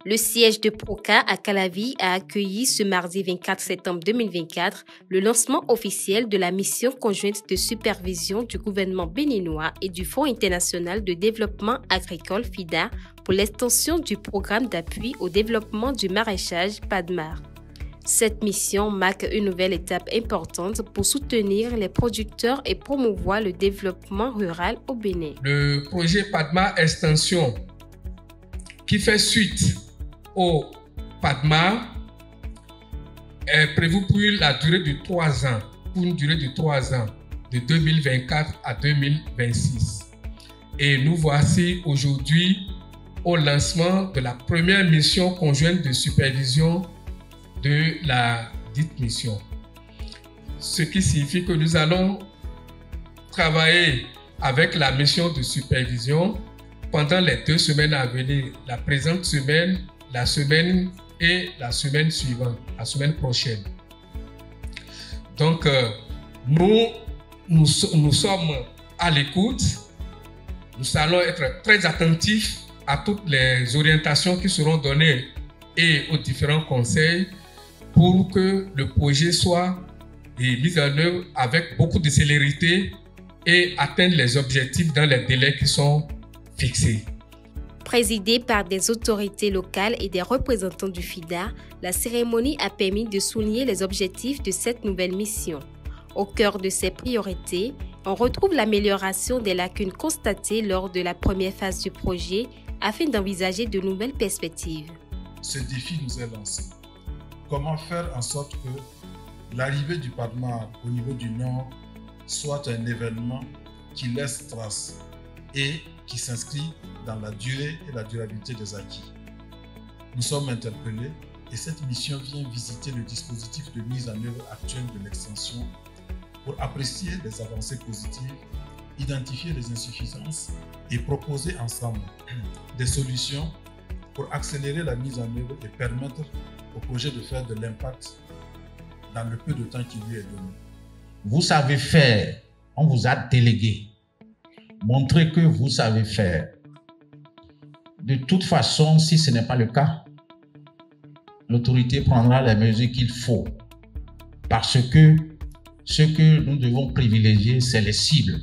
Le siège de Proca à Calavi a accueilli ce mardi 24 septembre 2024 le lancement officiel de la mission conjointe de supervision du gouvernement béninois et du Fonds international de développement agricole FIDA pour l'extension du programme d'appui au développement du maraîchage PADMAR. Cette mission marque une nouvelle étape importante pour soutenir les producteurs et promouvoir le développement rural au Bénin. Le projet PADMAR Extension, qui fait suite au PADMAR, est prévu pour la durée de 3 ans, pour une durée de 3 ans, de 2024 à 2026. Et nous voici aujourd'hui au lancement de la première mission conjointe de supervision de la dite mission. Ce qui signifie que nous allons travailler avec la mission de supervision pendant les 2 semaines à venir, la présente semaine, la semaine et la semaine suivante, la semaine prochaine. Donc, nous sommes à l'écoute. Nous allons être très attentifs à toutes les orientations qui seront données et aux différents conseils pour que le projet soit mis en œuvre avec beaucoup de célérité et atteindre les objectifs dans les délais qui sont fixés. Présidée par des autorités locales et des représentants du FIDA, la cérémonie a permis de souligner les objectifs de cette nouvelle mission. Au cœur de ces priorités, on retrouve l'amélioration des lacunes constatées lors de la première phase du projet afin d'envisager de nouvelles perspectives. Ce défi nous est lancé. Comment faire en sorte que l'arrivée du PADMAR au niveau du Nord soit un événement qui laisse trace et qui s'inscrit dans la durée et la durabilité des acquis. Nous sommes interpellés et cette mission vient visiter le dispositif de mise en œuvre actuel de l'extension pour apprécier les avancées positives, identifier les insuffisances et proposer ensemble des solutions pour accélérer la mise en œuvre et permettre au projet de faire de l'impact dans le peu de temps qui lui est donné. Vous savez faire, on vous a délégué. Montrez que vous savez faire. De toute façon, si ce n'est pas le cas, l'autorité prendra les mesures qu'il faut. Parce que ce que nous devons privilégier, c'est les cibles.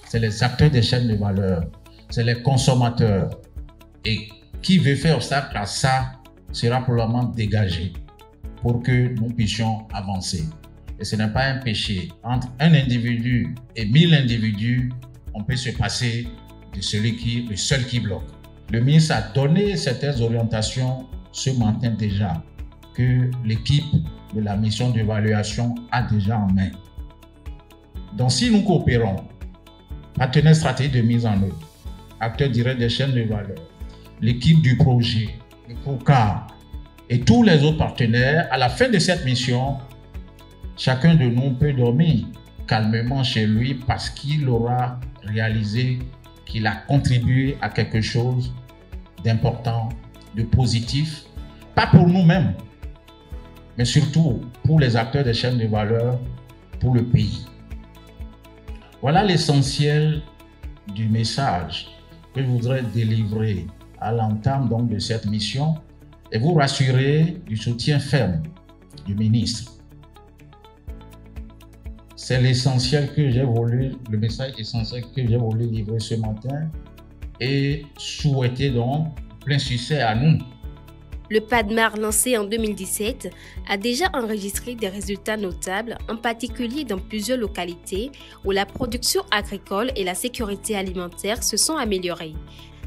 C'est les acteurs des chaînes de valeur. C'est les consommateurs. Et qui veut faire obstacle à ça sera probablement dégagé pour que nous puissions avancer. Et ce n'est pas un péché. Entre un individu et 1000 individus, on peut se passer de le seul qui bloque. Le ministre a donné certaines orientations ce matin déjà que l'équipe de la mission d'évaluation a déjà en main. Donc si nous coopérons, partenaires stratégiques de mise en œuvre, acteurs directs des chaînes de valeur, l'équipe du projet, le PROCA et tous les autres partenaires, à la fin de cette mission, chacun de nous peut dormir calmement chez lui parce qu'il aura réalisé qu'il a contribué à quelque chose d'important, de positif, pas pour nous-mêmes, mais surtout pour les acteurs des chaînes de valeur, pour le pays. Voilà l'essentiel du message que je voudrais délivrer à l'entame donc de cette mission et vous rassurer du soutien ferme du ministre. C'est l'essentiel que j'ai voulu, le message essentiel que j'ai voulu livrer ce matin et souhaiter donc plein succès à nous. Le PADMAR lancé en 2017 a déjà enregistré des résultats notables, en particulier dans plusieurs localités où la production agricole et la sécurité alimentaire se sont améliorées.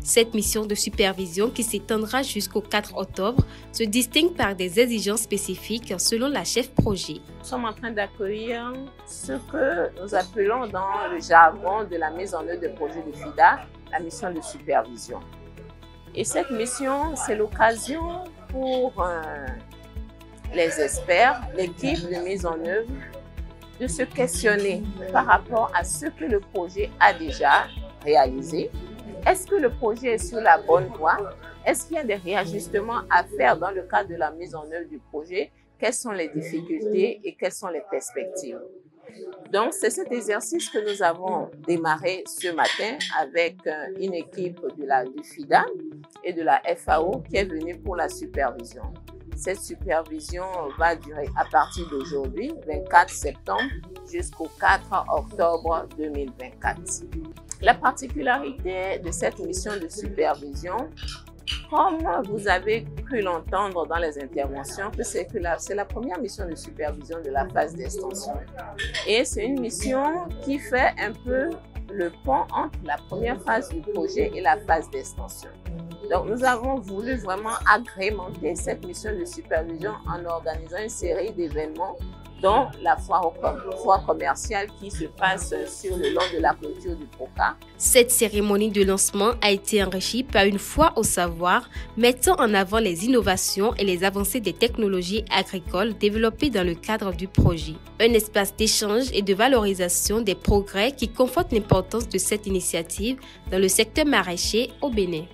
Cette mission de supervision qui s'étendra jusqu'au 4 octobre se distingue par des exigences spécifiques selon la chef projet. Nous sommes en train d'accueillir ce que nous appelons dans le jargon de la mise en œuvre des projets de FIDA, la mission de supervision. Et cette mission, c'est l'occasion pour les experts, l'équipe de mise en œuvre, de se questionner par rapport à ce que le projet a déjà réalisé. Est-ce que le projet est sur la bonne voie? Est-ce qu'il y a des réajustements à faire dans le cadre de la mise en œuvre du projet? Quelles sont les difficultés et quelles sont les perspectives? Donc, c'est cet exercice que nous avons démarré ce matin avec une équipe du FIDA et de la FAO qui est venue pour la supervision. Cette supervision va durer à partir d'aujourd'hui, 24 septembre, jusqu'au 4 octobre 2024. La particularité de cette mission de supervision, comme vous avez pu l'entendre dans les interventions, c'est la première mission de supervision de la phase d'extension. Et c'est une mission qui fait un peu le pont entre la première phase du projet et la phase d'extension. Donc, nous avons voulu vraiment agrémenter cette mission de supervision en organisant une série d'événements, dont la foire commerciale qui se passe sur le long de la clôture du POCA. Cette cérémonie de lancement a été enrichie par une foire au savoir, mettant en avant les innovations et les avancées des technologies agricoles développées dans le cadre du projet. Un espace d'échange et de valorisation des progrès qui conforte l'importance de cette initiative dans le secteur maraîcher au Bénin.